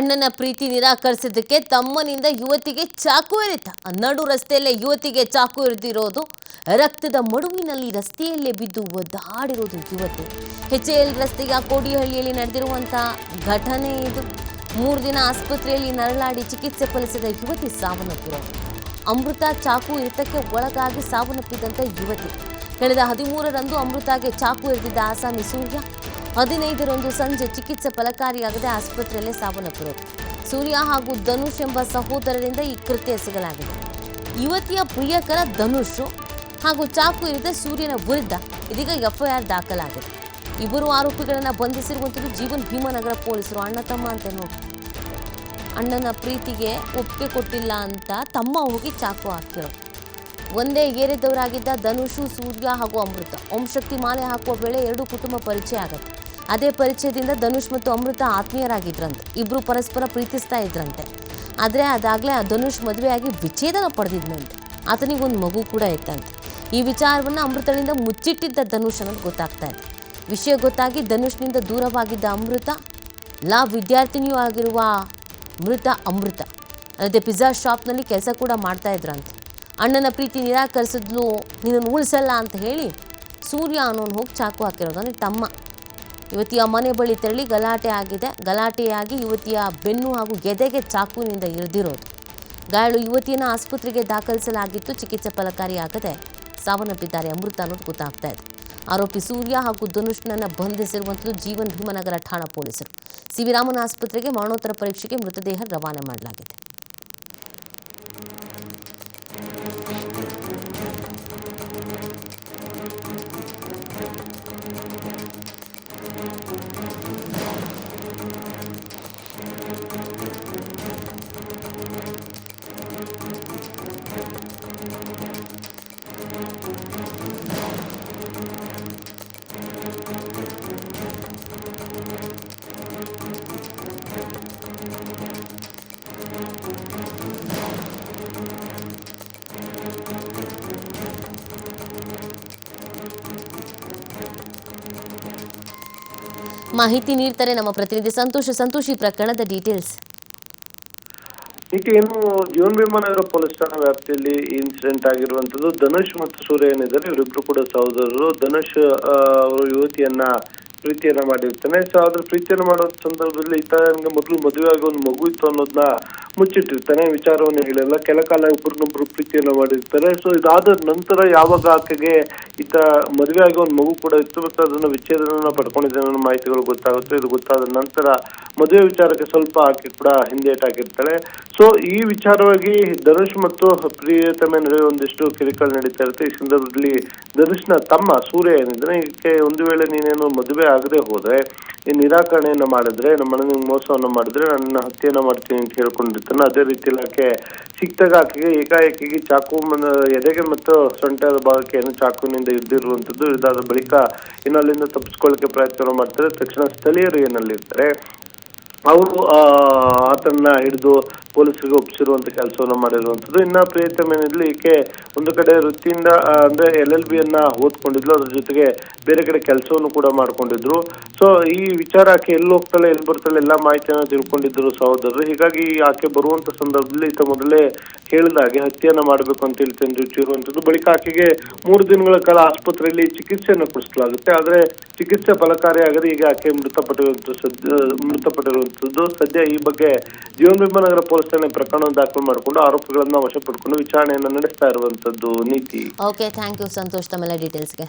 ಅಣ್ಣನ ಪ್ರೀತಿ ನಿರಾಕರಿಸಿದ್ದಕ್ಕೆ ತಮ್ಮನಿಂದ ಯುವತಿಗೆ ಚಾಕು ಇರಿತ. ನಡು ರಸ್ತೆಯಲ್ಲೇ ಯುವತಿಗೆ ಚಾಕು ಇರಿದಿರೋದು. ರಕ್ತದ ಮಡುವಿನಲ್ಲಿ ರಸ್ತೆಯಲ್ಲೇ ಬಿದ್ದು ಒದ್ದಾಡಿರೋದು ಯುವತಿ. HAL ರಸ್ತೆಯ ಕೋಡಿಹಳ್ಳಿಯಲ್ಲಿ ನಡೆದಿರುವಂತಹ ಘಟನೆ ಇದು. 3 ದಿನ ಆಸ್ಪತ್ರೆಯಲ್ಲಿ ನರಳಾಡಿ ಚಿಕಿತ್ಸೆ ಫಲಿಸಿದ ಯುವತಿ ಸಾವನ್ನಪ್ಪಿರೋದು. ಅಮೃತ ಚಾಕು ಇರಿತಕ್ಕೆ ಒಳಗಾಗಿ ಸಾವನ್ನಪ್ಪಿದಂತ ಯುವತಿ. ಕಳೆದ 13ರಂದು ಅಮೃತಗೆ ಚಾಕು ಇರಿದಿದ್ದ ಆಸಾಮಿ ಸೂರ್ಯ 15ರಂದು ಸಂಜೆ ಚಿಕಿತ್ಸೆ ಫಲಕಾರಿಯಾಗದೆ ಆಸ್ಪತ್ರೆಯಲ್ಲೇ ಸಾವನ್ನಪ್ಪಿರೋದು. ಸೂರ್ಯ ಹಾಗೂ ಧನುಷ್ ಎಂಬ ಸಹೋದರರಿಂದ ಈ ಕೃತ್ಯ ಎಸಗಲಾಗಿದೆ. ಯುವತಿಯ ಪ್ರಿಯಕರ ಧನುಷ್ ಹಾಗೂ ಚಾಕು ಇರಿದ ಸೂರ್ಯನ ವಿರುದ್ಧ ಇದೀಗ FIR ದಾಖಲಾಗಿದೆ. ಇಬ್ಬರು ಆರೋಪಿಗಳನ್ನು ಬಂಧಿಸಿರುವಂಥದ್ದು ಜೀವನ್ ಭೀಮನಗರ ಪೊಲೀಸರು. ಅಣ್ಣ ತಮ್ಮ ಅಂತ ನೋಡಿ, ಅಣ್ಣನ ಪ್ರೀತಿಗೆ ಒಪ್ಪಿಗೆ ಕೊಟ್ಟಿಲ್ಲ ಅಂತ ತಮ್ಮ ಹೋಗಿ ಚಾಕು ಹಾಕಿರೋದು. ಒಂದೇ ಏರಿದವರಾಗಿದ್ದ ಧನುಷು, ಸೂರ್ಯ ಹಾಗೂ ಅಮೃತ ಓಂಶಕ್ತಿ ಮಾಲೆ ಹಾಕುವ ವೇಳೆ 2 ಕುಟುಂಬ ಪರಿಚಯ ಆಗುತ್ತೆ. ಅದೇ ಪರಿಚಯದಿಂದ ಧನುಷ್ ಮತ್ತು ಅಮೃತ ಆತ್ಮೀಯರಾಗಿದ್ರಂತೆ. ಇಬ್ಬರು ಪರಸ್ಪರ ಪ್ರೀತಿಸ್ತಾ ಇದ್ರಂತೆ. ಆದರೆ ಅದಾಗಲೇ ಧನುಷ್ ಮದುವೆಯಾಗಿ ವಿಚ್ಛೇದನ ಪಡೆದಿದ್ದಂತೆ. ಆತನಿಗೊಂದು ಮಗು ಕೂಡ ಇತ್ತಂತೆ. ಈ ವಿಚಾರವನ್ನು ಅಮೃತನಿಂದ ಮುಚ್ಚಿಟ್ಟಿದ್ದ ಧನುಷ್ ಅನ್ನೋದು ಗೊತ್ತಾಗ್ತಾ ಇದೆ. ವಿಷಯ ಗೊತ್ತಾಗಿ ಧನುಷ್ನಿಂದ ದೂರವಾಗಿದ್ದ ಅಮೃತ, ಲಾ ವಿದ್ಯಾರ್ಥಿನಿಯೂ ಆಗಿರುವ ಅಮೃತ ಅಲ್ಲದೆ ಪಿಜ್ಜಾ ಶಾಪ್ನಲ್ಲಿ ಕೆಲಸ ಕೂಡ ಮಾಡ್ತಾ ಇದ್ರಂತೆ. ಅಣ್ಣನ ಪ್ರೀತಿ ನಿರಾಕರಿಸಿದ್ಲು, ನೀನನ್ನು ಉಳಿಸಲ್ಲ ಅಂತ ಹೇಳಿ ಸೂರ್ಯ ಅನ್ನೋನು ಹೋಗಿ ಚಾಕು ಹಾಕಿರೋದು. ಅಂದರೆ ತಮ್ಮ ಯುವತಿಯ ಮನೆ ಬಳಿ ತೆರಳಿ ಗಲಾಟೆಯಾಗಿ ಯುವತಿಯ ಬೆನ್ನು ಹಾಗೂ ಎದೆಗೆ ಚಾಕುವಿನಿಂದ ಇರಿದಿರೋದು. ಗಾಯಾಳು ಯುವತಿಯನ್ನು ಆಸ್ಪತ್ರೆಗೆ ದಾಖಲಿಸಲಾಗಿತ್ತು. ಚಿಕಿತ್ಸೆ ಫಲಕಾರಿಯಾಗದೆ ಸಾವನ್ನಪ್ಪಿದ್ದಾರೆ ಅಮೃತ ಅನ್ನೋದು ಗೊತ್ತಾಗ್ತಾ ಇದೆ. ಆರೋಪಿ ಸೂರ್ಯ ಹಾಗೂ ಧನುಷ್ನನ್ನು ಬಂಧಿಸಿರುವಂಥದ್ದು ಜೀವನ್ ಭೀಮನಗರ ಠಾಣಾ ಪೊಲೀಸರು. CV ರಾಮನ್ ಆಸ್ಪತ್ರೆಗೆ ಮರಣೋತ್ತರ ಪರೀಕ್ಷೆಗೆ ಮೃತದೇಹ ರವಾನೆ ಮಾಡಲಾಗಿದೆ. ಮಾಹಿತಿ ನೀಡ್ತಾರೆ ನಮ್ಮ ಪ್ರತಿನಿಧಿ ಸಂತೋಷ್. ಈ ಪ್ರಕರಣದ ಡೀಟೇಲ್ಸ್ ಈಗ ಏನು ಜೀವನ್ ಭೀಮನಗರ ಪೊಲೀಸ್ ಠಾಣಾ ವ್ಯಾಪ್ತಿಯಲ್ಲಿ ಇನ್ಸಿಡೆಂಟ್ ಆಗಿರುವಂತದ್ದು. ಧನುಷ್ ಮತ್ತು ಸೂರ್ಯ ಏನಿದ್ದಾರೆ ಇವರಿಬ್ರು ಕೂಡ ಸಹೋದರರು. ಧನುಷ್ ಅವರು ಯುವತಿಯನ್ನ ಪ್ರೀತಿಯನ್ನ ಮಾಡಿರ್ತಾನೆ. ಸೊ ಅದ್ರ ಪ್ರೀತಿಯನ್ನ ಮಾಡೋ ಸಂದರ್ಭದಲ್ಲಿ ನನಗೆ ಮೊದಲು ಮದುವೆ ಆಗಿ ಒಂದು ಮಗು ಇತ್ತು ಅನ್ನೋದನ್ನ ಮುಚ್ಚಿಟ್ಟಿರ್ತಾನೆ. ವಿಚಾರವನ್ನು ಹೇಳಿಲ್ಲ. ಕೆಲ ಕಾಲ ಒಬ್ಬರನ್ನೊಬ್ರು ಪ್ರೀತಿಯನ್ನ ಮಾಡಿರ್ತಾರೆ. ಸೊ ಇದಾದ ನಂತರ ಯಾವಾಗ ಆಕೆಗೆ ಮದುವೆ ಆಗಿ ಒಂದು ಮಗು ಕೂಡ ಇತ್ತು ಮತ್ತು ಅದನ್ನ ವಿಚ್ಛೇದನ ಪಡ್ಕೊಂಡಿದ್ದ ಅನ್ನೋ ಮಾಹಿತಿಗಳು ಗೊತ್ತಾಗುತ್ತೆ. ಇದು ಗೊತ್ತಾದ ನಂತರ ಮದುವೆ ವಿಚಾರಕ್ಕೆ ಸ್ವಲ್ಪ ಆಕೆ ಕೂಡ ಹಿಂದೇಟ್ ಹಾಕಿರ್ತಾಳೆ. ಸೊ ಈ ವಿಚಾರವಾಗಿ ಧನುಷ್ ಮತ್ತು ಪ್ರಿಯತಮ ನಡುವೆ ಒಂದಿಷ್ಟು ಕಿರಿಕಲ್ ನಡೀತಾ ಇರುತ್ತೆ. ಈ ಸಂದರ್ಭದಲ್ಲಿ ಧನುಷ್ನ ತಮ್ಮ ಸೂರ್ಯ ಏನಿದ್ರೆ, ಇದಕ್ಕೆ ಒಂದು ವೇಳೆ ನೀನೇನು ಮದುವೆ ಆಗದೆ ಹೋದ್ರೆ, ಈ ನಿರಾಕರಣೆಯನ್ನ ಮಾಡಿದ್ರೆ, ನಮ್ಮ ಮನೆ ಮೋಸವನ್ನ ಮಾಡಿದ್ರೆ ನನ್ನ ಹತ್ಯೆಯನ್ನ ಮಾಡ್ತೀನಿ ಅಂತ ಹೇಳ್ಕೊಂಡಿರ್ತಾನೆ. ಅದೇ ರೀತಿಯಲ್ಲಿ ಆಕೆ ಸಿಕ್ತಾಗ ಆಕೆಗೆ ಏಕಾಏಕಿ ಚಾಕು ಎದೆಗೆ ಮತ್ತು ಸೊಂಟದ ಭಾಗಕ್ಕೆ ಏನು ಚಾಕುವಿನಿಂದ ಇರಿದಿರುವಂತದ್ದು. ಇದಾದ ಬಳಿಕ ಇನ್ನು ಅಲ್ಲಿಂದ ತಪ್ಪಿಸ್ಕೊಳ್ಳಿಕ್ಕೆ ಪ್ರಯತ್ನ ಮಾಡ್ತಾರೆ. ತಕ್ಷಣ ಸ್ಥಳೀಯರು ಏನಲ್ಲಿರ್ತಾರೆ ಅವರು ಆತನ್ನ ಹಿಡಿದು ಪೊಲೀಸರಿಗೆ ಒಪ್ಪಿಸಿರುವಂತ ಕೆಲಸವನ್ನ ಮಾಡಿರುವಂತದ್ದು. ಇನ್ನ ಪ್ರಿಯತಮ ಏನಿದ್ಲು, ಈಕೆ ಒಂದು ಕಡೆ ವೃತ್ತಿಯಿಂದ ಅಂದ್ರೆ LLB ಯನ್ನ ಓದ್ಕೊಂಡಿದ್ಲು. ಅದ್ರ ಜೊತೆಗೆ ಬೇರೆ ಕಡೆ ಕೆಲಸವನ್ನು ಕೂಡ ಮಾಡ್ಕೊಂಡಿದ್ರು. ಸೊ ಈ ವಿಚಾರ ಆಕೆ ಎಲ್ಲಿ ಹೋಗ್ತಾಳೆ ಎಲ್ಲಿ ಬರ್ತಾಳೆ ಎಲ್ಲಾ ಮಾಹಿತಿಯನ್ನ ತಿಳ್ಕೊಂಡಿದ್ರು ಸಹೋದರರು. ಹೀಗಾಗಿ ಆಕೆ ಬರುವಂತ ಸಂದರ್ಭದಲ್ಲಿ ಮೊದಲೇ ಹೇಳಿದಾಗೆ ಹತ್ಯೆಯನ್ನ ಮಾಡ್ಬೇಕು ಅಂತ ಹೇಳ್ತಿರುವಂತದ್ದು. ಬಳಿಕ ಆಕೆಗೆ 3 ದಿನಗಳ ಕಾಲ ಆಸ್ಪತ್ರೆಯಲ್ಲಿ ಚಿಕಿತ್ಸೆಯನ್ನು ಕೊಡಿಸಲಾಗುತ್ತೆ. ಆದ್ರೆ ಚಿಕಿತ್ಸೆ ಫಲಕಾರಿಯಾಗದೆ ಈಗ ಆಕೆ ಮೃತಪಟ್ಟಿರುವಂತದ್ದು. ಸದ್ಯ ಈ ಬಗ್ಗೆ ಜೀವನ್ ಭೀಮನಗರ ಪೊಲೀಸ್ ಠಾಣೆ ಪ್ರಕರಣವನ್ನು ದಾಖಲು ಮಾಡಿಕೊಂಡು ಆರೋಪಿಗಳನ್ನ ವಶಪಡಿಸಿಕೊಂಡು ವಿಚಾರಣೆಯನ್ನು ನಡೆಸ್ತಾ ಇರುವಂತದ್ದು. ನೀತಿ. ಓಕೆ, ಥ್ಯಾಂಕ್ ಯು ಸಂತೋಷ್ ತಮ್ಮೆಲ್ಲ ಡೀಟೇಲ್ಸ್ಗೆ.